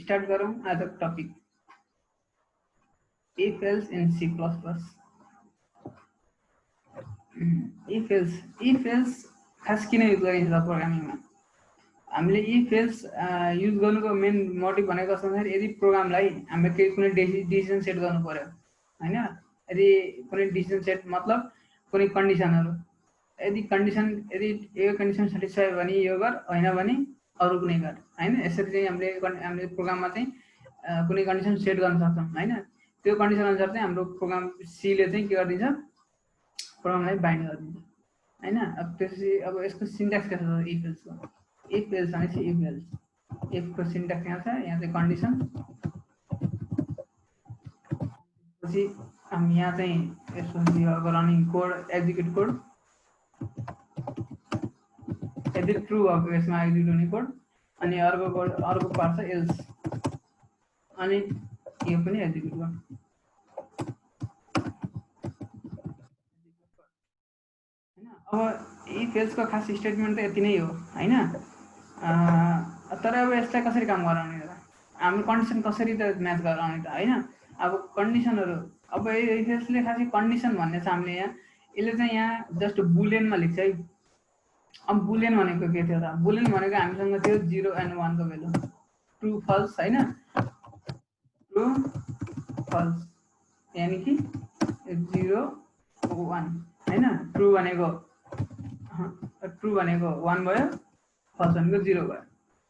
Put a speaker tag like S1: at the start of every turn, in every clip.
S1: Start गरौँ आजको topic if else in C++. if else खास किन युज गरिन्छ त प्रोग्रामिङमा हामीले if else युज गर्नुको मेन मोटिभ भनेको कस्तो भन्दाखेरि यदि प्रोग्रामलाई हामीले केही कुनै डिसिजन सेट गर्नु पर्यो हैन यदि कुनै डिसिजन सेट मतलब कुनै कन्डिसनहरु यदि यो कन्डिसन सेटिस्फाई भने यो गर हैन भने अरु कुनै गर हैन यसरी चाहिँ हामीले प्रोग्राममा चाहिँ कुनै कन्डिसन सेट गर्न सक्छौं हैन त्यो कन्डिसन अनुसार चाहिँ हाम्रो प्रोग्राम सी ले चाहिँ के गर्दिन्छ प्रोग्रामलाई बाइन्ड गर्दिन्छ हैन अब त्यसपछि अब यसको सिन्ट्याक्स के छ if else को if else भनेपछि if else if को सिन्ट्याक्स यहाँ छ यहाँ चाहिँ कन्डिसन पछि हामी यहाँ चाहिँ यसपछि अब रनिङ कोड एक्जिक्युट कोड यदि ट्रु भएको यसमा एक्जिक्युट हुने कोड अनि अर्को पार्ट छ एल्स अनि यो पनि एक्जिक्युट गर्नु हैन अब if else को खास स्टेटमेन्ट त यति नै हो हैन तर अब यसलाई कसरी काम गराउने त हामी कन्डिसन कसरी त म्याच गराउने त हैन अब कन्डिसनहरु अब if else ले खासै कन्डिसन भन्ने छ हामीले यहाँ यसले चाहिँ यहाँ जस्ट बुलियनमा लेख्छ है अब बुलियन भनेको के थियो त बुलियन भनेको हामीसँग थियो 0 एन्ड 1 को भ्यालु ट्रु फल्स हैन ट्रु फल्स यानी कि 0 1 हैन ट्रु भनेको 1 भयो फल्स भनेको 0 भयो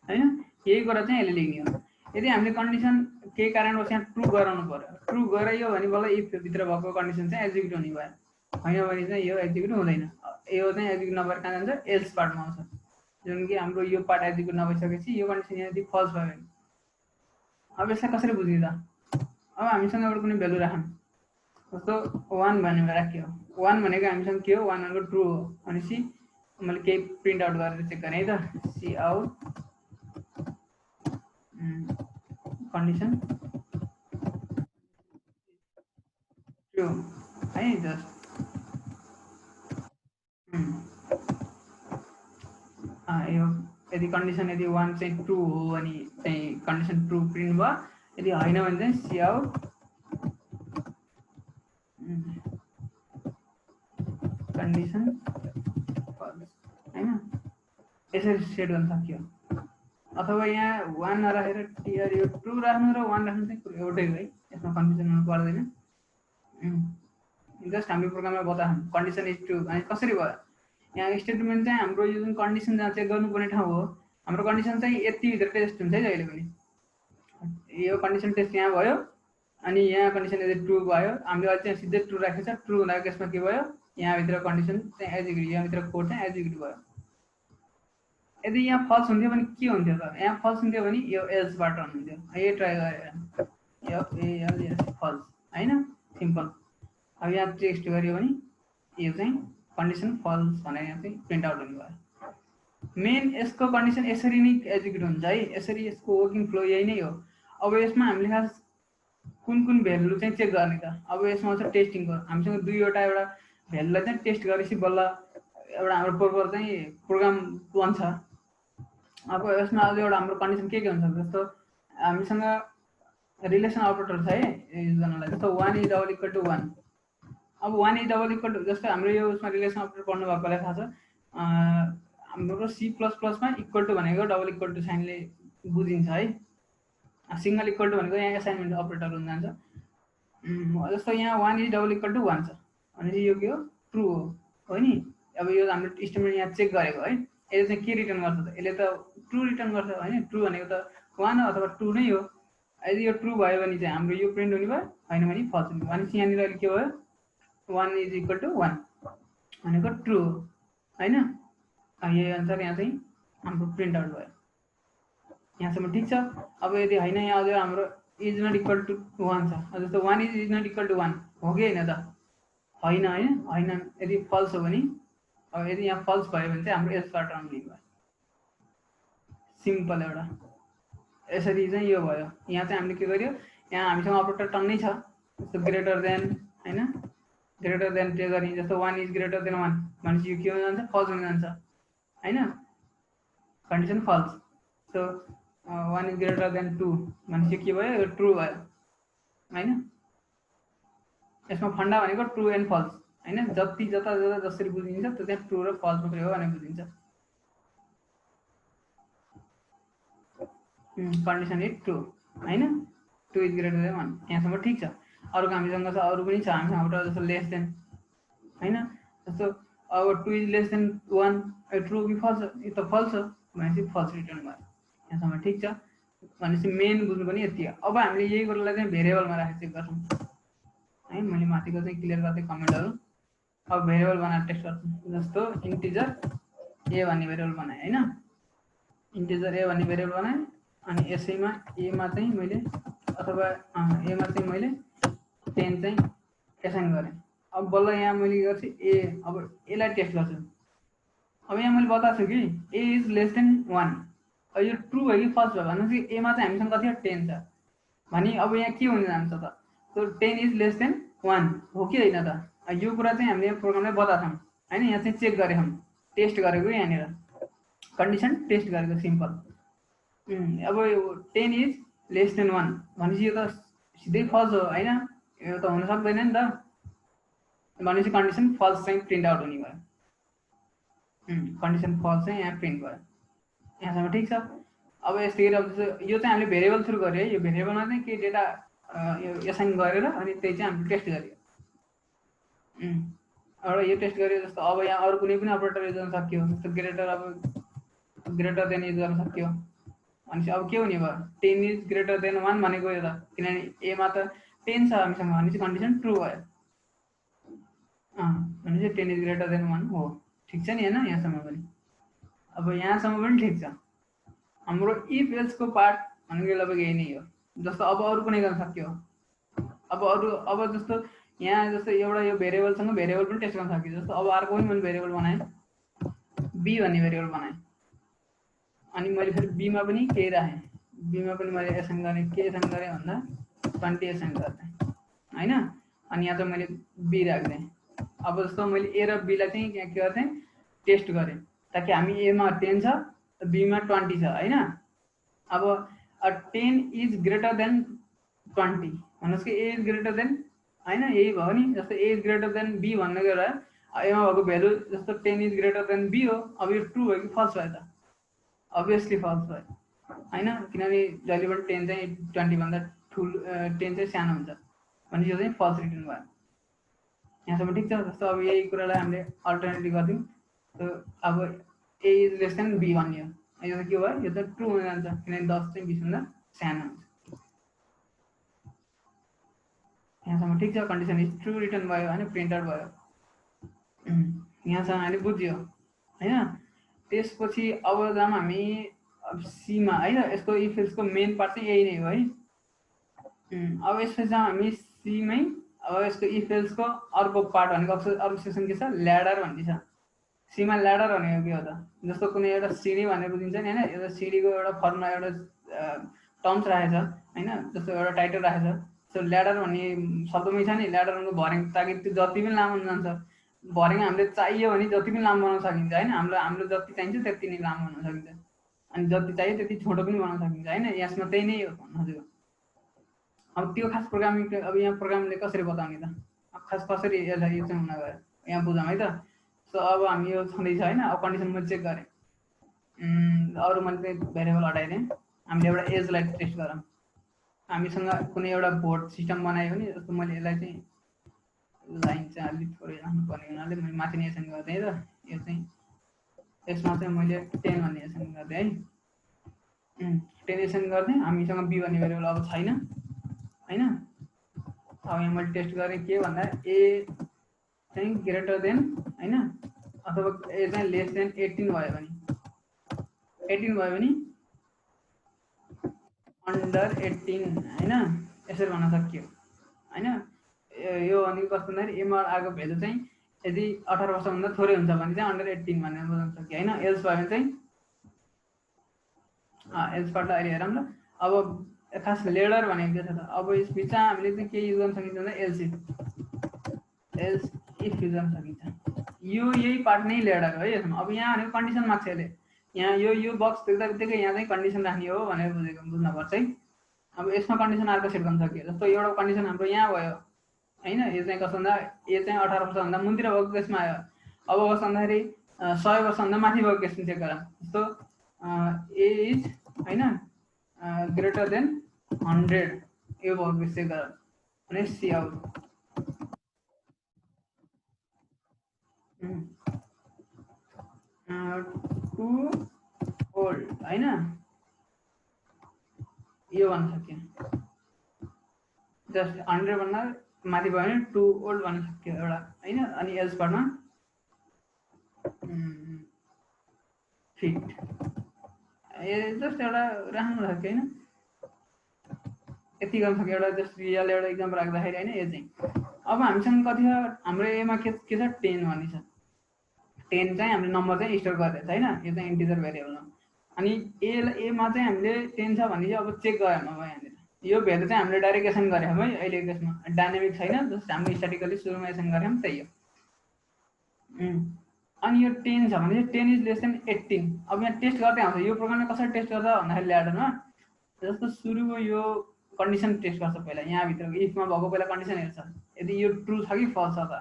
S1: हैन यही कुरा चाहिँ यसले लेख्ने हो यदि हामीले कन्डिसन के कारणवश यहाँ ट्रु गराउनु पर्यो ट्रु गराइयो भने बल्ल इफ भित्र भएको कन्डिसन चाहिँ एक्जिक्युट हुने भयो हैन भने चाहिँ यो एक्जिक्युट हुँदैन यो चाहिँ एक्जिक्युट नभएर कहाँ जान्छ एल्स पार्टमा आउँछ जुन कि हाम्रो यो पार्ट एक्जिक्युट नभइसकेपछि यो कन्डिसन यदि फल्स भयो भने अब यसलाई कसरी बुझ्ने त अब हामीसँग एउटा कुनै भ्यालु राखौँ जस्तो 1 भनेर राख्यो 1 भनेको हामीसँग के हो 1 भनेको ट्रु हो भनेपछि मैले केही प्रिन्ट आउट गरेर चेक गरेँ है त सी आउट कन्डिसन ट्रु है जस्ट यो यदि कन्डिसन यदि 1 चाहिँ ट्रु हो अनि चाहिँ कन्डिसन ट्रु प्रिन्ट भयो यदि हैन भने चाहिँ सी आउट कन्डिसन फल्स हैन यसरी सेट गर्न सक्यो अथवा यहाँ 1 नराखेर टिआर यो ट्रु राख्नु र 1 राख्नु चाहिँ एउटै हो है यसमा कन्फ्युजन हुनु पर्दैन जस्ट हामी प्रोग्राममा बताऊँ कन्डिसन इज ट्रु अनि कसरी भयो यहाँ स्टेटमेन्ट चाहिँ हाम्रो यो जुन कन्डिसन जहाँ चेक गर्नुपर्ने ठाउँ हो हाम्रो कन्डिसन चाहिँ यति भित्र टेस्ट हुन्छ है जहिले पनि यो कन्डिसन टेस्ट यहाँ भयो अनि यहाँ कन्डिसन यदि ट्रु भयो हामीले अहिले चाहिँ सिधै ट्रु राखेको छ ट्रु हुँदा केसमा के भयो यहाँ भित्र कन्डिसन चाहिँ एक्जिक्युट यहाँ भित्र कोड चाहिँ एक्जिक्युट भयो यदि यहाँ फल्स हुन्थ्यो भने के हुन्थ्यो त यहाँ फल्स हुन्थ्यो भने यो एल्स बाट हुन्थ्यो यो ट्राई गरेर एफ फल्स हैन सिम्पल अब यहाँ टेस्ट गरियो भने यो चाहिँ कन्डिसन फल्स भनेर यहाँ चाहिँ प्रिन्ट आउट हुने भयो मेन यसको कन्डिसन यसरी नै एक्जिक्युट हुन्छ है यसरी यसको वर्किङ फ्लो यही नै हो अब यसमा हामीले खास कुन भ्यालु चाहिँ चेक गर्ने त अब यसमा आउँछ टेस्टिङको हामीसँग दुईवटा एउटा भ्यालुलाई चाहिँ टेस्ट गरेपछि बल्ल एउटा हाम्रो प्रोपर चाहिँ प्रोग्राम बन्छ अब यसमा अझ एउटा हाम्रो कन्डिसन के हुन्छ जस्तो हामीसँग रिलेसन अपरेटर छ है युज गर्नलाई जस्तो 1 इज डबल इक्वल टु 1 अब 1 इज डबल इक्वल टु जस्तो हाम्रो यो उसमा रिलेसन अपरेटर पढ्नु भएकोलाई थाहा छ हाम्रो C++ मा इक्वल टु भनेको डबल इक्वल टु साइनले बुझिन्छ है सिंगल इक्वल टु भनेको यहाँ असाइनमेन्ट अपरेटर हुन जान्छ जस्तो यहाँ 1 इज डबल इक्वल टु 1 छ अनि यो के हो ट्रु हो नि अब यो हाम्रो स्टेटमेन्ट यहाँ चेक गरेको है यसले चाहिँ के रिटर्न गर्छ त यसले त ट्रु रिटर्न गर्छ हैन ट्रु भनेको त 1 अथवा 2 नै हो यदि यो ट्रु भयो भने चाहिँ हाम्रो यो प्रिन्ट हुने भयो हैन भने फल्स हुने भयो अनि यहाँनिर अहिले के भयो 1 इज इक्वल टु 1 भनेको ट्रु हो हैन यही अनुसार यहाँ चाहिँ हाम्रो प्रिन्ट आउट भयो यहाँसम्म ठीक छ अब यदि हैन यहाँ अझ हाम्रो इज नट इक्वल टु 1 छ जस्तो 1 इज नट इक्वल टु 1 हो कि हैन त हैन यदि फल्स हो भने अब यदि यहाँ फल्स भयो भने चाहिँ हाम्रो एल्स पार्ट आउने भयो सिम्पल एउटा यसरी चाहिँ यो भयो यहाँ चाहिँ हामीले के गर्यो यहाँ हामीसँग अपरेटर टन्नै छ जस्तो ग्रेटर देन हैन ग्रेटर देन ट्रे गर्ने जस्तो 1 इज ग्रेटर देन 1 भनेपछि यो के हुन जान्छ फल्स हुन जान्छ हैन condition false so 1 is greater than 2 भनेपछि के भयो, यो ट्रु भयो हैन। यसमा फन्डा भनेको ट्रु एन्ड फल्स हैन, जति जता जता जसरी बुझिन्छ त्यो चाहिँ ट्रु र फल्स मात्रै हो भनेर बुझिन्छ। कन्डिसन इज ट्रु हैन, 2 इज ग्रेटर देन 1 यहाँसम्म ठिक छ। अरु हामीसँग छ, अरु पनि छ हामीसँग एउटा जस्तो लेस देन हैन, जस्तो अब 2 इज लेस देन 1 ट्रु कि फल्स, यो त फल्स हो भनेपछि फल्स रिटर्न भयो। यहाँसम्म ठिक छ भनेपछि मेन बुझ्नु पनि यति हो। अब हामीले यही कुरालाई चाहिँ भेरिएबलमा राखेर चेक गर्छौँ है। मैले माथिको चाहिँ क्लियर गर्दै कमेन्टहरु। अब भेरिएबल बनाएर टेस्ट गर्छौँ, जस्तो इन्टिजर ए भन्ने भेरिएबल बनाएँ हैन, इन्टिजर ए भन्ने भेरिएबल बनाएँ अनि यसैमा ए मा चाहिँ मैले अथवा ए मा चाहिँ मैले 10 चाहिँ एसाइन गरेँ। अब बल्ल यहाँ मैले के गर्छु, ए अब यसलाई टेस्ट गर्छु। अब यहाँ मैले बताएको छु कि ए इज लेस देन 1, यो ट्रु हो कि फल्स भयो भनेपछि ए मा चाहिँ हामीसँग कति 10 छ भने अब यहाँ के हुन जान्छ त, त्यो 10 इज लेस देन 1 हो कि होइन त। यो कुरा चाहिँ हामीले प्रोग्रामलाई बताएको छौँ हैन, यहाँ चाहिँ चेक गरेँ हम, टेस्ट गरेको यहाँनिर कन्डिसन टेस्ट गरेको सिम्पल। अब 10 इज लेस देन 1 भनेपछि यो त सिधै फल्स हो हैन, यो त हुन सक्दैन नि त भनेपछि कन्डिसन फल्स चाहिँ प्रिन्ट आउट हुने भयो। कन्डिसन फल्स चाहिँ यहाँ प्रिन्ट भयो। यहाँसम्म ठिक छ। अब यस्तै गरी अब यो चाहिँ हामीले भेरिएबल थ्रु गऱ्यो है, यो भेरिएबलमा चाहिँ के डेटा यो एसाइन गरेर अनि त्यही चाहिँ हामीले टेस्ट गरियो। एउटा यो टेस्ट गरियो। जस्तो अब यहाँ अरू कुनै पनि अपरेटर युज गर्न सक्यो, जस्तो ग्रेटर, अब ग्रेटर देन युज गर्न सक्यो भनेपछि अब के हुने भयो, 10 इज ग्रेटर देन 1 भनेको यो त, किनभने ए मा त 10 छ हामीसँग भनेपछि कन्डिसन ट्रु भयो। भनेपछि 10 इज ग्रेटर देन 1 हो। ठिक छ नि हैन, यहाँसम्म पनि। अब यहाँसम्म पनि ठिक छ। हाम्रो इफ एल्स को पार्ट भनेको लगभग यही नै हो। जस्तो अब अरू कुनै गर्न सक्यो, अब अरू अब जस्तो यहाँ जस्तो एउटा यो भेरिएबलसँग भेरिएबल पनि टेस्ट गर्न सक्यो। जस्तो अब अर्को पनि मैले भेरिएबल बनाएँ, बी भन्ने भेरिएबल बनाएँ अनि मैले फेरि बीमा पनि केही राखेँ, बीमा पनि मैले एसाइन गरेँ, के एसाइन गरेँ भन्दा 20 एसाइन गरेँ हैन। अनि यहाँ चाहिँ मैले बी राख्दिएँ। अब जस्तो मैले ए र बीलाई चाहिँ यहाँ के गर्थेँ, टेस्ट गरेँ ताकि हामी ए मा 10 छ बी मा 20 छ हैन। अब 10 इज ग्रेटर देन 20 भन्नुहोस् कि ए इज ग्रेटर देन हैन, यही भयो नि। जस्तो ए इज ग्रेटर देन बी भन्नेको एउटा एमा भएको भ्यालु जस्तो 10 इज ग्रेटर देन बी हो। अब यो ट्रु हो कि फल्स भयो त, अभियसली फल्स भयो हैन, किनभने जहिले पनि 10 चाहिँ 20 भन्दा ठुलो 10 चाहिँ सानो हुन्छ भने यो चाहिँ फल्स रिटर्न भयो। यहाँसम्म ठिक छ। जस्तो अब यही कुरालाई हामीले अल्टरनेटिभ गर्दियौँ, अब ए इज लेस देन बी भन्ने हो, यो त के भयो, यो त ट्रु हुन जान्छ किनभने 10 चाहिँ 20 भन्दा सानो हुन्छ। यहाँसम्म ठिक छ। कन्डिसन इज ट्रु रिटर्न भयो हैन, प्रिन्ट आउट भयो। यहाँसम्म हामीले बुझ्यो हैन। त्यसपछि अब जाम हामी सीमा हैन, यसको इफ एल्सको मेन पार्ट चाहिँ यही नै हो है। अब यसपछि जाम हामी सीमै। अब यसको इफ एल्सको अर्को पार्ट भनेको अर्को सेक्सन के छ, ल्याडर भन्ने छ। सीमा ल्याडर भनेको के हो त, जस्तो कुनै एउटा सिडी भनेर बुझिन्छ नि हैन, एउटा सिडीको एउटा फर्मुला एउटा टर्म्स राखेछ हैन, जस्तो एउटा टाइटल राखेछ। सो ल्याडर भन्ने शब्दमै छ नि, ल्याडरको भर्याङ, ताकि त्यो जति पनि लामो हुन जान्छ। भर्याङ हामीले चाहियो भने जति पनि लामो बनाउन सकिन्छ हैन, हाम्रो जति चाहिन्छ त्यति नै लामो बनाउन सकिन्छ अनि जति चाहियो त्यति छोटो पनि बनाउन सकिन्छ हैन। यसमा त्यही नै हो हजुर। अब त्यो खास प्रोग्रामिङ, अब यहाँ प्रोग्रामले कसरी बताउने त, खास कसरी यसलाई यो चाहिँ हुन गयो यहाँ बुझौँ है त। सो अब हामी यो छँदैछ हैन। अब कन्डिसन मैले चेक गरेँ, अरू मैले चाहिँ भेरिएबल हटाइदिएँ। हामीले एउटा एजलाई टेस्ट गरौँ। हामीसँग कुनै एउटा बोर्ड सिस्टम बनायो भने, जस्तो मैले यसलाई चाहिँ लाइन चाहिँ अलिक थोरै राख्नु पर्ने हुनाले मैले माथि नै एसाइन गर्दै र यो चाहिँ यसमा चाहिँ मैले 10 भन्ने एसाइन गर्दै है। 10 एसाइन गर्दै हामीसँग बी भन्ने भेरिएबल अब छैन हैन। अब यहाँ मैले टेस्ट गरेँ के भन्दा ए चाहिँ ग्रेटर देन हैन अथवा ए चाहिँ लेस देन 18 भयो भने, 18 भयो भने अन्डर 18 हैन, यसरी भन्न सकियो हैन। यो भनेको कस्तो भन्दाखेरि एमा आएको भ्यालु चाहिँ यदि 18 वर्षभन्दा थोरै हुन्छ भने चाहिँ अन्डर 18 भनेर बुझ्न सकियो हैन। एल्स भयो भने चाहिँ एल्स पार्ट अहिले हेरौँ ल। अब खास लेडर भनेको के छ त, अब यस बिचमा हामीले चाहिँ के युज गर्न सकिन्छ भन्दा एल्स इफ युज गर्न सकिन्छ। यो यही पार्ट नै लेडर हो है यसमा। अब यहाँ भनेको कन्डिसन माग्छ यसले, यहाँ यो बक्स देख्दा बित्तिकै यहाँ चाहिँ कन्डिसन राख्ने हो भनेर बुझ्नुपर्छ है। अब यसमा कन्डिसन अर्को सेट गर्न सकियो। जस्तो एउटा कन्डिसन हाम्रो यहाँ भयो होइन, यो चाहिँ कस्तो भन्दा यो चाहिँ 18 वर्षभन्दा मुनितिर भएको केसमा आयो। अब कस्तो भन्दाखेरि 100 वर्षभन्दा माथि भएको केसमा चेक गरौँ। जस्तो ए इज होइन ग्रेटर देन 100 यो भएको केस चेक गरौँ भने सी आउट टु ओल्ड होइन यो भन्न सक्यो। जस्ट 100 भन्दा माथि भयो भने टु ओल्ड भन्न सक्यो एउटा होइन। अनि एल्स पार्टमा फिट जस्ट एउटा राख्नु सक्यो होइन, यति गर्न सक्यो। एउटा जस्ट रियल एउटा इक्जाम्पल राख्दाखेरि होइन। यो चाहिँ अब हामीसँग कति छ, हाम्रो एमा के छ 10 भन्ने छ। 10 चाहिँ हामीले नम्बर चाहिँ स्टोर गरेको छ होइन, यो चाहिँ इन्टिजर भेरिएबलमा। अनि एमा चाहिँ हामीले 10 छ भने चाहिँ अब चेक गराउनु अब यहाँनिर यो भेल्यु चाहिँ हामीले डाइरेक्ट एसन गऱ्यौँ है। अहिलेको केसमा डाइनामिक छैन, जस्तो हामीले स्ट्याटिकली सुरुमा एसन गऱ्यौँ त्यही हो। अनि यो 10 छ भने चाहिँ 10 इज लेस देन 18। अब यहाँ टेस्ट गर्दै आउँछ यो प्रोग्रामले कसरी टेस्ट गर्छ भन्दाखेरि ल्याडरमा जस्तो सुरुको यो कन्डिसन टेस्ट गर्छ पहिला। यहाँभित्रको इफमा भएको पहिला कन्डिसन हेर्छ यदि यो ट्रु छ कि फल्स छ त।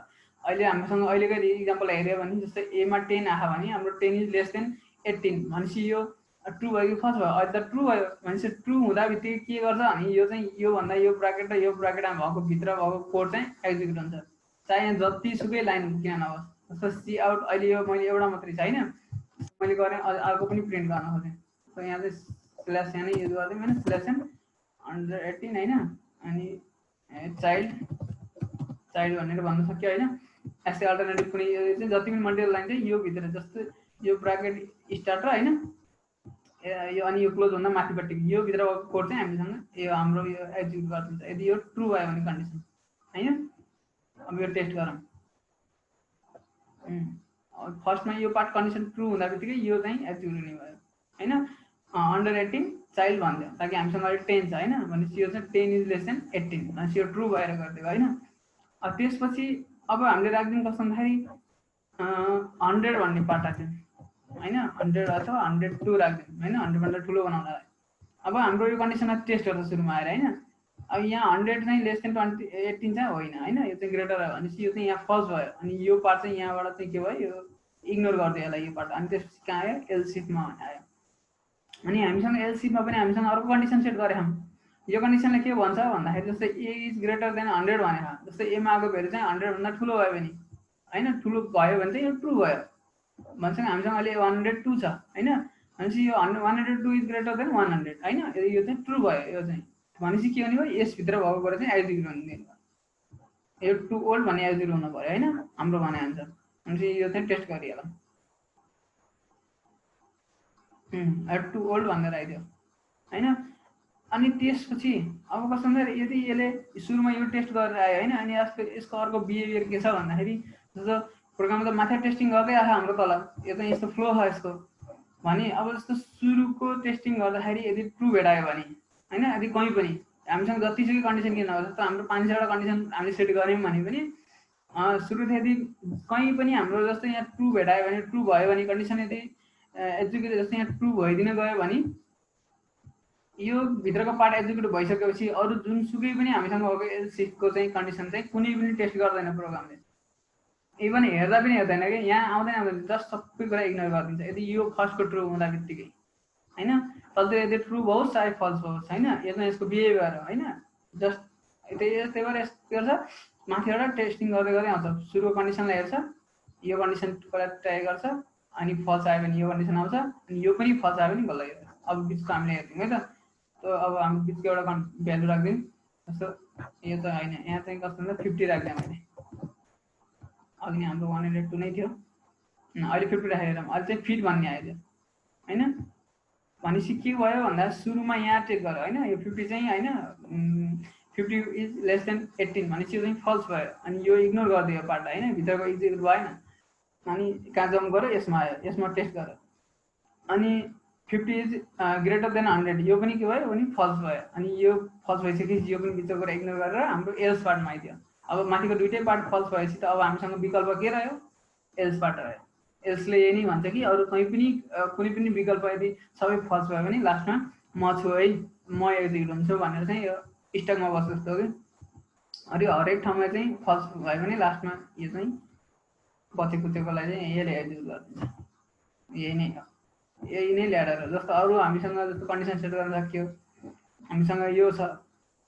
S1: अहिले हामीसँग अहिलेको इक्जाम्पल हेऱ्यो भने जस्तै एमा 10 आयो भने हाम्रो 10 इज लेस देन 18 भनेपछि यो ट्रु भयो कि फल्स भयो। अहिले त ट्रु भयो भनेपछि ट्रु हुँदा बित्तिकै के गर्छ भने यो चाहिँ यो भन्दा यो ब्राकेट र यो ब्राकेटमा भएको भित्र भएको कोड चाहिँ एक्जिक्युट हुन्छ, चाहे यहाँ जतिसुकै लाइन किन नहोस्। जस्तो सी आउट अहिले यो मैले एउटा मात्रै छ होइन, मैले गरेँ अर्को पनि प्रिन्ट गर्न खोजेँ। त यहाँ चाहिँ स्ल्यास यहाँ नै युज गर्दै मैले स्ल्यास 118 होइन अनि चाइल्ड भनेर भन्न सक्यो होइन। यस्तै अल्टरनेटिभ कुनै चाहिँ जति पनि मल्टिपल लाइन चाहिँ यो भित्र जस्तो यो ब्राकेट स्टार्ट र होइन यो अनि यो क्लोज भन्दा माथिपट्टि यो भित्र भएको कोड चाहिँ हामीसँग यो हाम्रो यो एक्जिक्युट गरिदिन्छ यदि यो ट्रु भयो भने कन्डिसन होइन। अब यो टेस्ट गरौँ। फर्स्टमा यो पार्ट कन्डिसन ट्रु हुँदा बित्तिकै यो चाहिँ एक्जिक्युट हुने भयो होइन। 118 चाइल्ड भनिदियो ताकि हामीसँग अहिले 10 छ होइन भनेपछि यो चाहिँ 10 इज लेस देन 18 भनेपछि यो ट्रु भएर गरिदियो होइन। त्यसपछि अब हामीले राखिदिउँ कस्तो भन्दाखेरि 100 भन्ने पार्ट राखिदिउँ होइन, 100 अथवा 102 राखिदिउँ होइन, 100भन्दा ठुलो बनाउनलाई। अब हाम्रो यो कन्डिसनमा टेस्ट गर्छ सुरुमा आएर होइन। अब यहाँ 100 चाहिँ लेस देन 18 चाहिँ होइन होइन, यो चाहिँ ग्रेटर हो भनेपछि यो चाहिँ यहाँ फल्स भयो। अनि यो पार्ट चाहिँ यहाँबाट चाहिँ के भयो यो इग्नोर गरिदियो यसलाई यो पार्ट। अनि त्यसपछि कहाँ आयो एलसिफमा आयो। अनि हामीसँग एलसिफमा पनि हामीसँग अर्को कन्डिसन सेट गरेँ हामी। यो कन्डिसनले के भन्छ भन्दाखेरि जस्तै ए इज ग्रेटर देन 100 भनेर जस्तै एमा आएको भेल्यु चाहिँ 100 भन्दा ठुलो भयो भने होइन, ठुलो भयो भने चाहिँ यो ट्रु भयो भन्छ। हामीसँग अहिले 102 छ होइन भनेपछि यो 102 इज ग्रेटर देन 100 होइन, यो चाहिँ ट्रु भयो। यो चाहिँ भनेपछि के हुने भयो यसभित्र भएको कुरा चाहिँ एक्जिक्युट हुने भयो। यो टु ओल्ड भन्ने एक्जिक्युट हुनु पऱ्यो होइन हाम्रो भने आन्सर। भनेपछि यो चाहिँ टेस्ट गरिहालौँ। टु ओल्ड भनेर आइदियो होइन। अनि त्यसपछि अब कस्तो भन्दाखेरि यदि यसले सुरुमा यो टेस्ट गरेर आयो होइन अनि यसको अर्को बिहेभियर के छ भन्दाखेरि जस्तो प्रोग्राम त माथि टेस्टिङ गर्दै आएको हाम्रो तल यो चाहिँ यस्तो फ्लो छ यसको भने अब जस्तो सुरुको टेस्टिङ गर्दाखेरि यदि ट्रु भेटायो भने होइन यदि कहीँ पनि हामीसँग जतिसुकै कन्डिसन किन नहोस् जस्तो हाम्रो 500वटा कन्डिसन हामीले सेट गऱ्यौँ भने पनि सुरुदेखि यदि कहीँ पनि हाम्रो जस्तो यहाँ ट्रु भेटायो भने ट्रु भयो भने कन्डिसन यदि एक्जिक्युट जस्तो यहाँ ट्रु भइदिन गयो भने यो भित्रको पार्ट एक्जिक्युट भइसकेपछि अरू जुनसुकै पनि हामीसँग भएको एल्सिफको चाहिँ कन्डिसन चाहिँ कुनै पनि टेस्ट गर्दैन प्रोग्रामले। इभन हेर्दा पनि हेर्दैन कि यहाँ आउँदैन जस्ट सबै कुरा इग्नोर गरिदिन्छ यदि यो फर्स्टको ट्रु हुँदा बित्तिकै होइन। तर यदि ट्रु होस् चाहे फल्स होस् होइन यो चाहिँ यसको बिहेभियर हो होइन। जस्ट त्यही भएर यस्तो गर्छ माथिबाट टेस्टिङ गर्दै गर्दै आउँछ। सुरुको कन्डिसनलाई हेर्छ यो कन्डिसनबाट ट्राई गर्छ अनि फल्स आयो भने यो कन्डिसन आउँछ अनि यो पनि फल्स आयो भने बल्ल हेर्छ। अब बिचको हामीले हेर्छौँ है त। अब हामी बिचको एउटा भ्यालु राखिदिउँ जस्तो यो त होइन यहाँ चाहिँ कस्तो हुन्छ 50 राखिदिएँ मैले। अघि हाम्रो 102 नै थियो अहिले 50 राखेर अहिले चाहिँ फिट भन्ने आयो होइन। भनेपछि के भयो भन्दा सुरुमा यहाँ चेक गर्यो होइन यो 50 चाहिँ होइन 50 इज लेस देन 18 भनेपछि यो चाहिँ फल्स भयो। अनि यो इग्नोर गरिदियो यो पार्टलाई होइन भित्रको एक्जिक्युट भएन। अनि कहाँ जम्प गऱ्यो यसमा आयो यसमा टेस्ट गर्यो अनि 50 इज ग्रेटर देन 100 यो पनि के भयो भने फल्स भयो। अनि यो फल्स भइसकेपछि यो पनि भित्रको कुरा इग्नोर गरेर हाम्रो एल्स पार्टमा आइदियो। अब माथिको दुइटै पार्ट फल्स भएपछि त अब हामीसँग विकल्प के रह्यो एल्स पार्ट रह्यो यसले यही नै भन्छ कि अरू कुनै पनि विकल्प यदि सबै फल्स भयो भने लास्टमा म छु है, म एक्जिक्युट हुन्छु भनेर चाहिँ यो स्टकमा बस्छ जस्तो कि। अनि हरेक ठाउँमा चाहिँ फल्स भयो भने लास्टमा यो चाहिँ बचेकुचेकोलाई चाहिँ यसले एक्जिक्युट गरिदिन्छ। यही नै ल्याडर हो। जस्तो अरू हामीसँग जस्तो कन्डिसन सेट गर्न सकियो, हामीसँग यो छ,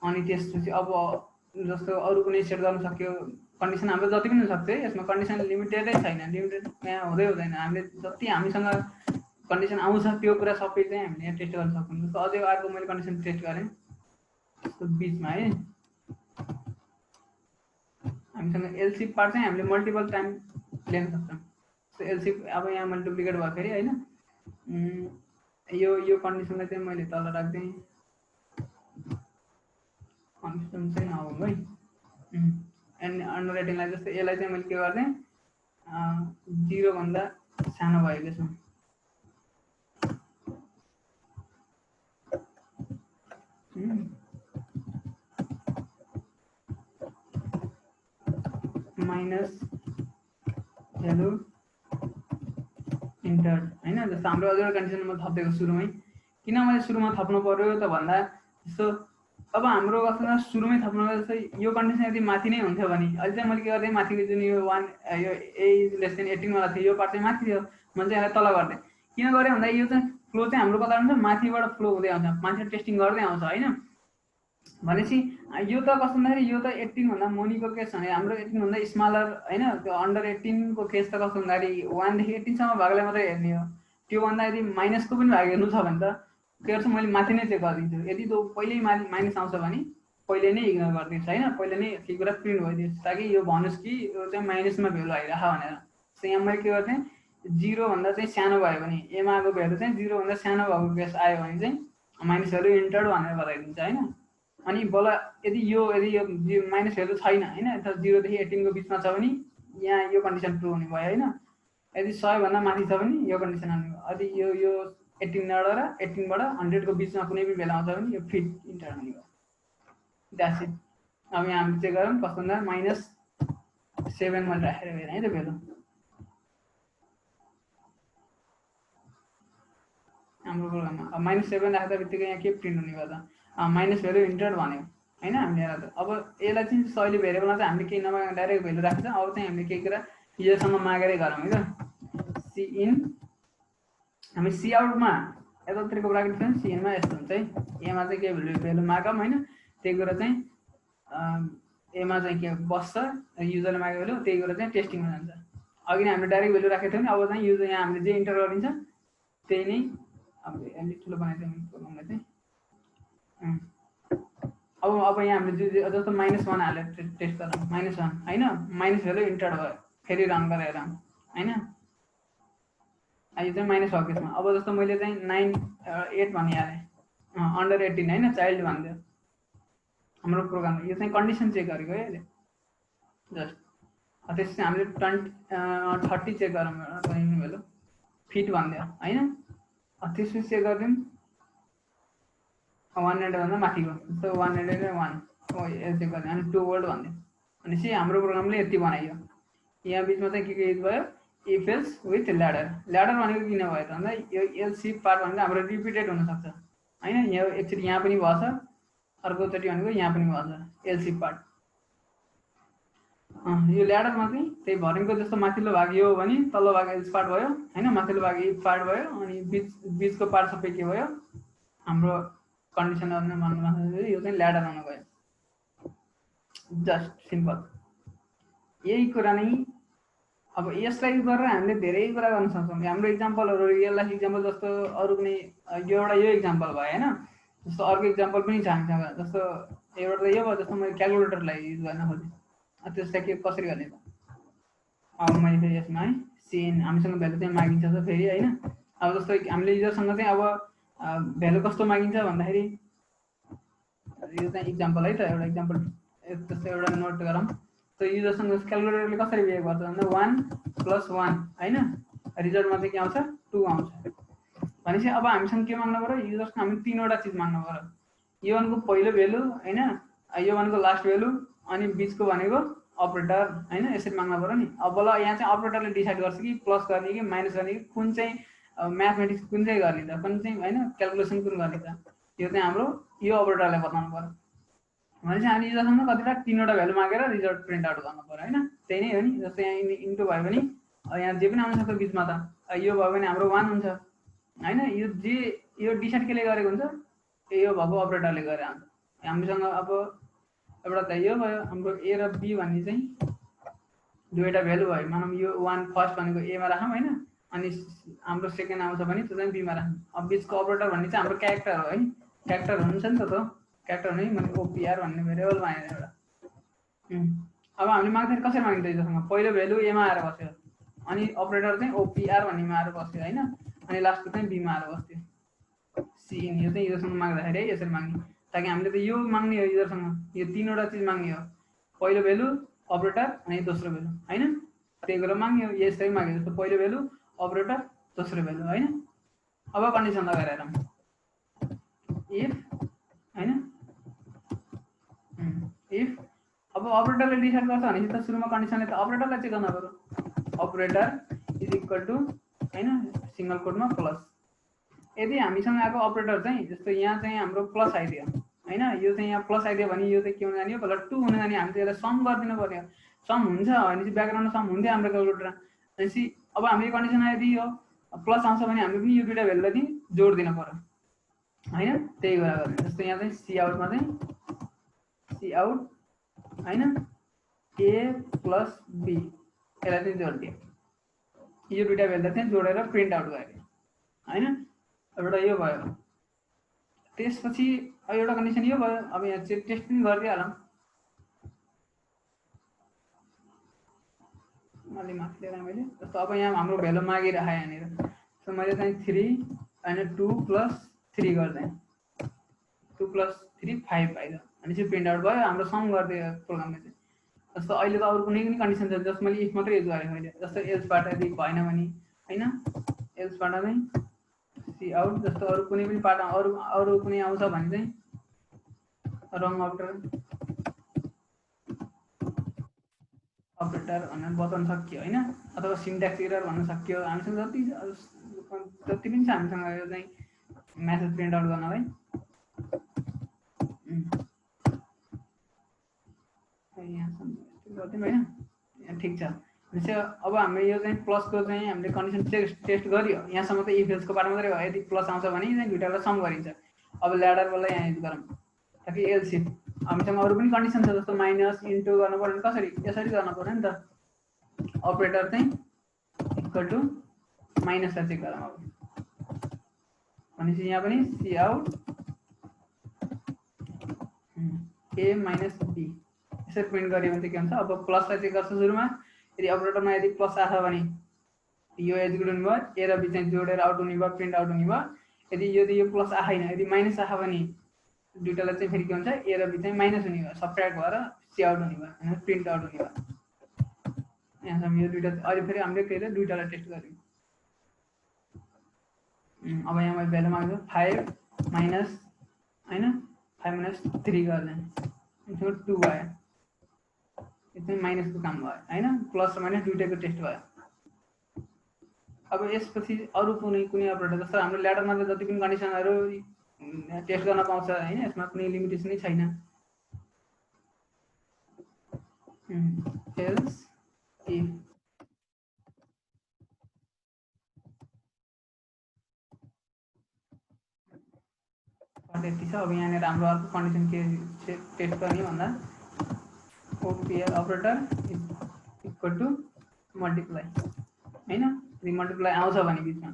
S1: अनि त्यसपछि अब जस्तो अरू कुनै सेट गर्न सक्यो। कन्डिसन हाम्रो जति पनि हुनसक्छ है, यसमा कन्डिसन लिमिटेडै छैन, लिमिटेड यहाँ हुँदैन। हामीले जति हामीसँग कन्डिसन आउँछ त्यो कुरा सबै चाहिँ हामीले यहाँ टेस्ट गर्न सक्छौँ। जस्तो अझै अर्को मैले कन्डिसन टेस्ट गरेँ जस्तो बिचमा है, हामीसँग एलसी पार्ट चाहिँ हामीले मल्टिपल टाइम ल्याउन सक्छौँ। सो एलसी अब यहाँ मैले डुप्लिकेट भयो फेरि होइन, यो कन्डिसनलाई चाहिँ मैले तल राख्दै कन्डिसन चाहिँ नहोस् है। एन्ड अन्डर रेटिङलाई जस्तो यसलाई चाहिँ मैले के गर्दै 0 भन्दा सानो भएको छ, माइनस भ्यालु इन्टर होइन। जस्तो हाम्रो अझै कन्डिसन म थपिदिएको सुरुमै। किन मैले सुरुमा थप्नु पर्यो त भन्दा जस्तो अब हाम्रो कस्तो सुरुमै थप्नु जस्तै यो कन्डिसन यदि माथि नै हुन्थ्यो भने अहिले चाहिँ मैले के गर्दै माथिको जुन यो 1 यो ए इज लेस देन 18 वाला थियो, यो पार्ट चाहिँ माथि थियो, मैले चाहिँ यसलाई तल गर्दै। किन गरेँ भन्दा यो चाहिँ फ्लो चाहिँ हाम्रो कता हुन्छ, माथिबाट फ्लो हुँदै आउँछ, माथि टेस्टिङ गर्दै आउँछ होइन। भनेपछि यो त कस्तो हुँदाखेरि यो त 18 भन्दा मुनिको केस भने हाम्रो 18 भन्दा स्मलर होइन। त्यो अन्डर 18 को केस त कस्तो हुँदाखेरि 1 देखि 18 सम्म भागलाई मात्रै हेर्ने हो। त्योभन्दा यदि माइनसको पनि भाग हेर्नु छ भने त के गर्छु, मैले माथि नै चेक गरिदिन्छु। यदि त्यो पहिल्यै माइनस आउँछ भने पहिले नै इग्नोर गरिदिन्छु होइन, पहिले नै के कुरा प्रिन्ट भइदिन्छु, ताकि यो भन्नुहोस् कि यो चाहिँ माइनसमा भ्यालु आइरह भनेर। सो यहाँ मैले के गर्थेँ, 0 भन्दा चाहिँ सानो भयो भने एमा आएको भ्यालु चाहिँ 0 भन्दा सानो भएको केस आयो भने चाहिँ माइनस भ्यालु इन्टर्ड भनेर बताइदिन्छ होइन। अनि बल यदि यो माइनस भ्यालु छैन होइन, 0 देखि 18 को बिचमा छ भने यहाँ यो कन्डिसन ट्रु हुने भयो होइन। यदि 100 भन्दा माथि छ भने यो कन्डिसन आउने भयो। यदि यो 18 र 18 बाट 100 को बिचमा कुनै पनि भ्यालु आउँछ भने यो फिट इन्टर हुने भयो। That's it. अब यहाँ हामीले चेक गरौँ कस्तो हुँदा -7 मैले राखेर हेरेँ है त भ्यालु। हाम्रो प्रोग्राममा अब -7 राख्दा बित्तिकै यहाँ के प्रिन्ट हुने भयो त, माइनस भ्यालु इन्टर्ड भन्यो होइन हामीले। अब यसलाई चाहिँ सहिले भेरिएबलमा चाहिँ हामीले केही नमागेर डाइरेक्ट भ्यालु राख्छ। अब चाहिँ हामीले केही कुरा योसँग मागेरै गरौँ है त। सी इन हामी सी आउटमा यतातिरको ब्राकेट छ, सी इनमा यस्तो हुन्छ है। एमा चाहिँ के भ्यालु मागौँ होइन, त्यही कुरा चाहिँ एमा चाहिँ के बस्छ, युजरले मागेको भ्यालु त्यही कुरा चाहिँ टेस्टिङमा जान्छ। अघि नै हामीले डाइरेक्ट भ्यालु राखेको थियौँ नि, अब चाहिँ युजर यहाँ हामीले जे इन्टर गरिन्छ त्यही नै। अब अलिक ठुलो बनाइदिउँ प्रोग्रामलाई चाहिँ। अब यहाँ हामीले जस्तो -1 हालेर टेस्ट गरौँ, -1 होइन, माइनस भ्यालु इन्टर भयो, फेरि रन गरेर होइन। यो चाहिँ माइनस भएको केसमा अब जस्तो मैले चाहिँ 8 भनिहालेँ, अन्डर 18 होइन, चाइल्ड भनिदियो हाम्रो प्रोग्राम। यो चाहिँ कन्डिसन चेक गरेको है अहिले जस्ट। त्यसपछि हामीले 30 चेक गरौँ भ्यालु, फिट भनिदियो होइन। त्यसपछि चेक गरिदिउँ 100 भन्दा माथिको, जस्तो 101 चेक गर्ने अनि 2 वर्ड भनिदियो। भनेपछि हाम्रो प्रोग्रामले यति बनाइयो। यहाँ बिचमा चाहिँ के युज भयो, if else with ladder. Ladder भनेको किन भयो त भन्दा यो एलसी पार्ट भनेको हाम्रो रिपिटेड हुनसक्छ होइन। यो एकचोटि यहाँ पनि भएछ, अर्कोचोटि भनेको यहाँ पनि भएछ एलसी पार्ट। यो ल्याडरमा चाहिँ त्यही भरिङको जस्तो माथिल्लो भाग यो हो भने तल्लो भाग एल्स पार्ट भयो होइन, माथिल्लो भाग इफ पार्ट भयो, अनि बिचको पार्ट सबै के भयो, हाम्रो कन्डिसन भन्नु यो चाहिँ ल्याडर हुनु गयो। जस्ट सिम्पल यही कुरा नै। अब यसलाई युज गरेर हामीले धेरै कुरा गर्न सक्छौँ। हाम्रो इक्जाम्पलहरू रियल लाइफ इक्जाम्पल जस्तो अरू कुनै यो एउटा यो इक्जाम्पल भयो होइन। जस्तो अर्को इक्जाम्पल पनि छ हामीसँग, जस्तो एउटा त यो भयो, जस्तो मैले क्यालकुलेटरलाई युज गर्न खोजेँ, त्यसलाई के कसरी गर्ने त। अब मैले फेरि यसमा है सिएन हामीसँग भ्यालु चाहिँ मागिन्छ त फेरि होइन। अब जस्तो हामीले युजरसँग चाहिँ अब भ्यालु कस्तो मागिन्छ भन्दाखेरि यो चाहिँ इक्जाम्पल है त, एउटा इक्जाम्पल जस्तो एउटा नोट गरौँ। त्यो युजरसँग क्यालकुलेटरले कसरी बिहेभ गर्छ भन्दा 1 + 1 होइन, रिजल्टमा चाहिँ के आउँछ 2 आउँछ। भनेपछि अब हामीसँग के माग्नु पऱ्यो, युजर्सको हामी 3वटा चिज माग्नु पऱ्यो। यो भनेको पहिलो भ्यालु होइन, यो भनेको लास्ट भ्यालु, अनि बिचको भनेको अपरेटर हैन यसरी माग्न पर्यो नि। अब ल यहाँ चाहिँ अपरेटरले डिसाइड गर्छ कि प्लस गर्ने कि माइनस गर्ने कि कुन चाहिँ म्याथमेटिक्स कुन चाहिँ गर्ने त, कुन चाहिँ हैन क्याल्कुलेसन कुन गर्ने त, यो चाहिँ हाम्रो यो अपरेटरले बताउनु पर्यो। भनेपछि हामीले हिजोसम्म कतिवटा 3वटा भ्यालु मागेर रिजल्ट प्रिन्ट आउट गर्नु पर्यो हैन, त्यही नै हो नि। जस्तै यहाँ इन्टु भयो भने यहाँ जे पनि आउन सक्छ बिचमा त, यो भयो भने हाम्रो 1 हुन्छ हैन। यो जे यो डिसाइड केले गरेको हुन्छ, यो भएको अपरेटरले गरे हुन्छ। हामीसँग अब एउटा त यो भयो हाम्रो ए र बी भन्ने चाहिँ दुईवटा भ्यालु भयो, मानौँ यो 1 फर्स्ट भनेको ए मा राखौँ हैन, अनि हाम्रो सेकेन्ड आउँछ भने त्यो चाहिँ बी मा राखौँ। अब बिचको अपरेटर भन्ने चाहिँ हाम्रो क्यारेक्टर हो है, क्यारेक्टर हुन्छ नि त, क्यारेक्टर नै भने ओपीआर भन्ने भेरिएबल मानेर एउटा। अब हामीले माग्दाखेरि कसरी मागिन्छ हिजोसँग, पहिलो भ्यालु ए मा आएर बस्यो, अनि अपरेटर चाहिँ ओपीआर भन्नेमा आएर बस्यो हैन, अनि लास्टको चाहिँ बी मा आएर बस्यो सिइन। यो चाहिँ हिजोसँग माग्दाखेरि है यसरी माग्ने, ताकि हामीले त यो माग्ने हो हिजोसँग, यो 3वटा चिज माग्ने हो, पहिलो भ्यालु अपरेटर अनि दोस्रो भ्यालु हैन, त्यही गरेर माग्ने हो। यसरी माग्यो जस्तो पहिलो भ्यालु अपरेटर दोस्रो भ्यालु हैन। अब कन्डिसन लगाएर हेरौँ, इफ हैन इफ अब अपरेटरले डिसाइड गर्छ भनेपछि त सुरुमा कन्डिसनले त अपरेटरलाई चेक गर्न पर्यो, अपरेटर इज इक्वल टु हैन सिंगल कोटमा प्लस। यदि हामीसँग आएको अपरेटर चाहिँ जस्तो यहाँ चाहिँ हाम्रो प्लस आइदियो हैन, यो चाहिँ यहाँ प्लस आइदियो भने यो चाहिँ के हुन जाने हो, बल्ल 2 हुन जाने। हामी त यसलाई सम गरिदिनु पर्यो, सम हुन्छ भनेपछि ब्याकग्राउन्डमा सम हुन्थ्यो हाम्रो क्याल्कुलेटरमा। भनेपछि अब हामीले कन्डिसन यदि यो प्लस आउँछ भने हामीले पनि यो दुईटा भ्यालुलाई चाहिँ जोड दिनु पर्यो हैन, त्यही गरेर गर्ने। जस्तो यहाँ चाहिँ सी आउटमा चाहिँ सी आउट हैन ए प्लस बी यसलाई चाहिँ जोडिदियो, यो दुईटा भ्यालुलाई चाहिँ जोडेर प्रिन्ट आउट गरे हैन। एउटा यो भयो, त्यसपछि एउटा कन्डिसन यो भयो। अब यहाँ चाहिँ टेस्ट पनि गरिदिइहालौँ, अलि माथि लिएर मैले जस्तो अब यहाँ हाम्रो भ्यालु मागिरहेको यहाँनिर, सो मैले चाहिँ 3 हैन 2 + 3 गर्दै 2 + 3 5 पाइयो अनि चाहिँ प्रिन्ट आउट भयो, हाम्रो सम गरिदियो प्रोग्रामले चाहिँ। जस्तो अहिले त अरू कुनै पनि कन्डिसन छ जस्तो मैले इफ मात्रै युज गरेँ मैले, जस्तो एल्सबाट यदि भएन भने हैन एल्सबाट चाहिँ सी आउट, जस्तो अरू कुनै पनि पार्ट अरू कुनै आउँछ भने चाहिँ रङ अपरेटर भनेर बताउन सकियो हैन, अथवा सिन्ट्याक्स एरर भन्न सकियो। हामीसँग जति पनि छ हामीसँग यो चाहिँ मेसेज प्रिन्ट आउट गर्नलाई गरिदिउँ हैन, ठिक छ। भनेपछि अब हामीले यो चाहिँ प्लसको चाहिँ हामीले कन्डिसन टेस्ट गरियो, यहाँसम्म त इफ एल्सको पार्ट मात्रै हो। यदि प्लस आउँछ भने चाहिँ दुईटालाई सम गरिन्छ। अब ल्याडरवाला यहाँ युज गरौँ, ताकि एल्स इफ हामीसँग अरू पनि कन्डिसन छ जस्तो माइनस इन्टु गर्नु पर्यो भने कसरी यसरी गर्नु पर्यो नि त, अपरेटर चाहिँ इक्वल टु माइनसलाई चेक गरौँ। अब भनेपछि यहाँ पनि cout a minus b यसरी प्रिन्ट गऱ्यो भने चाहिँ के हुन्छ, अब प्लसलाई चेक गर्छ सुरुमा। यदि अपरेटरमा यदि प्लस आछ भने यो एक्जिक्युट हुने भयो, ए र बी चाहिँ जोडेर आउट हुने भयो, प्रिन्ट आउट हुने भयो। यदि यो प्लस आएन, यदि माइनस आछ भने दुईटालाई चाहिँ फेरि के हुन्छ, ए र बी चाहिँ माइनस हुने भयो, सबट्र्याक्ट भएर सी आउट हुने भयो हैन, प्रिन्ट आउट हुने भयो। यहाँसम्म यो दुईटा अहिले फेरि हामीले के अरे दुईटालाई टेस्ट गर्यौँ। अब यहाँ मैले भ्यालु माग्छु 5 माइनस हैन 5 - 3 गर्दैन 2 भयो, यो चाहिँ माइनसको काम भयो हैन, प्लस र माइनस दुईटैको टेस्ट भयो। अब यसपछि अरू कुनै अपरेटर जस्तो हाम्रो ल्याडरमा त जति पनि कन्डिसनहरू टेस्ट गर्न पाउँछ हैन, यसमा कुनै लिमिटेसनै छैन। एल्स इफ त्यति छ। अब यहाँनिर हाम्रो अर्को कन्डिसन के टेस्ट गर्ने भन्दा ओपीएल अपरेटर इक्वल टु मल्टिप्लाई हैन, यदि मल्टिप्लाई आउँछ भने बिचमा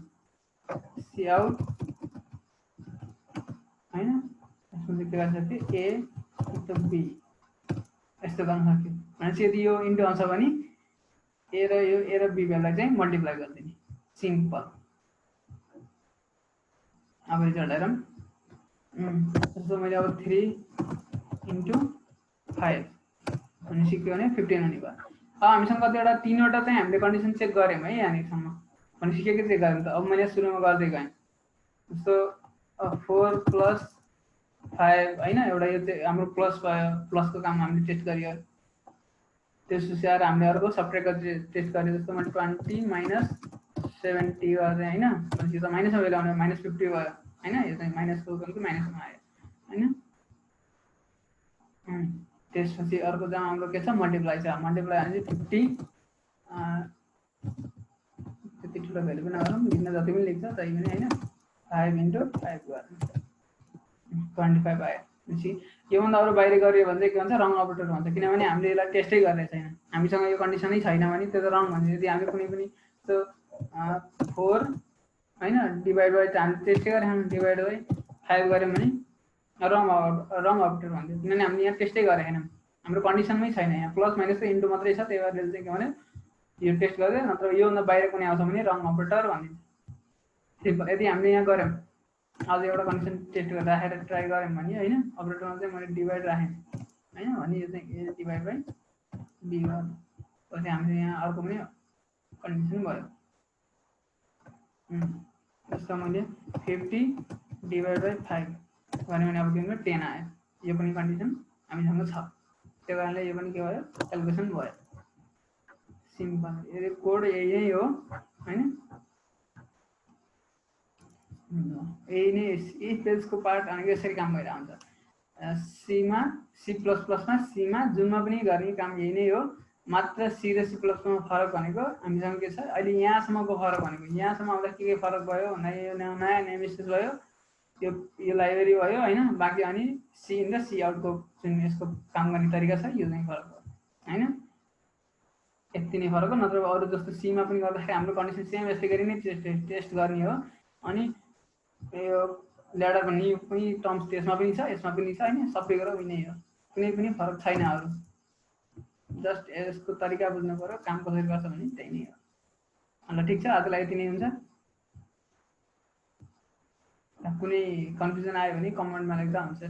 S1: सी आउट हैन, यसमा चाहिँ के गर्न सक्यो ए इन्टु बी यस्तो गर्न सक्यो। भनेपछि यदि यो इन्टु आउँछ भने ए र बी भ्यालुलाई चाहिँ मल्टिप्लाई गरिदिने, सिम्पल। अब रिजल्ट हेरौँ, जस्तो मैले अब 3 × 5 भनेपछि के भने 15 हुने भयो। अब हामीसँग कतिवटा 3वटा चाहिँ हामीले कन्डिसन चेक गऱ्यौँ है यहाँनिरसम्म। भनेपछि के चेक गऱ्यौँ त, अब मैले सुरुमा गर्दै गएँ जस्तो 4 + 5 हैन, एउटा यो चाहिँ हाम्रो प्लस भयो, प्लसको काम हामीले टेस्ट गरियो। त्यसपछि आएर हामीले अर्को सफ्टवेयरको टेस्ट गरे जस्तो मैले 20 माइनस 70 गरेँ होइन, भनेपछि त माइनसमा भेल्यु आउने -50 भयो होइन, यो चाहिँ माइनसको माइनसमा आयो होइन। त्यसपछि अर्को चाहिँ हाम्रो के छ मल्टिप्लाई छ, मल्टिप्लाई भने 50 त्यति ठुलो भेल्यु पनि नगरौँ, भिन्न जति पनि लेख्छ त्यही पनि होइन, 5 × 5 गर्नु 25 आयो। पछि योभन्दा अरू बाहिर गरियो भने चाहिँ के भन्छ रङ अपरेटर भन्छ, किनभने हामीले यसलाई टेस्टै गरेको छैन, हामीसँग यो कन्डिसनै छैन भने त्यो त रङ भन्छ। यदि हामीले कुनै पनि त्यो 4 होइन डिभाइड बाई हामी टेस्टै गरेँ, हामी डिभाइड बाई 5 गऱ्यौँ भने रङ अपरेटर भन्छ, किनभने हामीले यहाँ टेस्टै गरेको छैनौँ, हाम्रो कन्डिसनमै छैन, यहाँ प्लस माइनसको इन्टु मात्रै छ, त्यही भएर चाहिँ के भने यो टेस्ट गर्दै, नत्र योभन्दा बाहिर कुनै आउँछ भने रङ अपरेटर भनिन्छ। ठिक भयो। यदि हामीले यहाँ गऱ्यौँ अझ एउटा कन्डिसन टेस्ट गरेर राखेर ट्राई गऱ्यौँ भने होइन, अपरेटरमा चाहिँ मैले डिभाइड राखेँ होइन, भने यो चाहिँ ए डिभाइड बाई बी गर्नु, पछि हामीले यहाँ अर्को पनि कन्डिसन भयो। जस्तो मैले 50 डिभाइड बाई 5 भन्यो भने अब के हुन्छ 10 आयो, यो पनि कन्डिसन हामीसँग छ, त्यो कारणले यो पनि के भयो क्यालकुलेसन भयो। सिम्पल, यो कोड यही हो होइन, यही नै यही पेजको पार्ट भनेको यसरी काम भइरहेको हुन्छ। सीमा C++मा सीमा जुनमा पनि गर्ने काम यही नै हो, मात्र सी र C++मा फरक भनेको हामीसँग के छ अहिले यहाँसम्मको फरक भनेको, यहाँसम्म आउँदा के फरक भयो भन्दा यो नयाँ नेम स्पेस भयो, यो लाइब्रेरी भयो होइन, बाँकी अनि सी इन र सी आउटको जुन यसको काम गर्ने तरिका छ यो चाहिँ फरक भयो होइन, यति नै फरक हो। नत्र अरू जस्तो सीमा पनि गर्दाखेरि हाम्रो कन्डिसन सेम यस्तै गरी नै टेस्ट गर्ने हो। अनि यो ल्याडर भन्ने पनि टर्म्स त्यसमा पनि छ यसमा पनि छ होइन, सबै गरेर उही नै हो, कुनै पनि फरक छैन अरू, जस्ट यसको तरिका बुझ्नु पर्यो, काम कसरी गर्छ भने त्यही नै हो। ल ठिक छ, आजलाई यति नै हुन्छ। कुनै कन्फ्युजन आयो भने कमेन्टमा लेख्दा हुन्छ।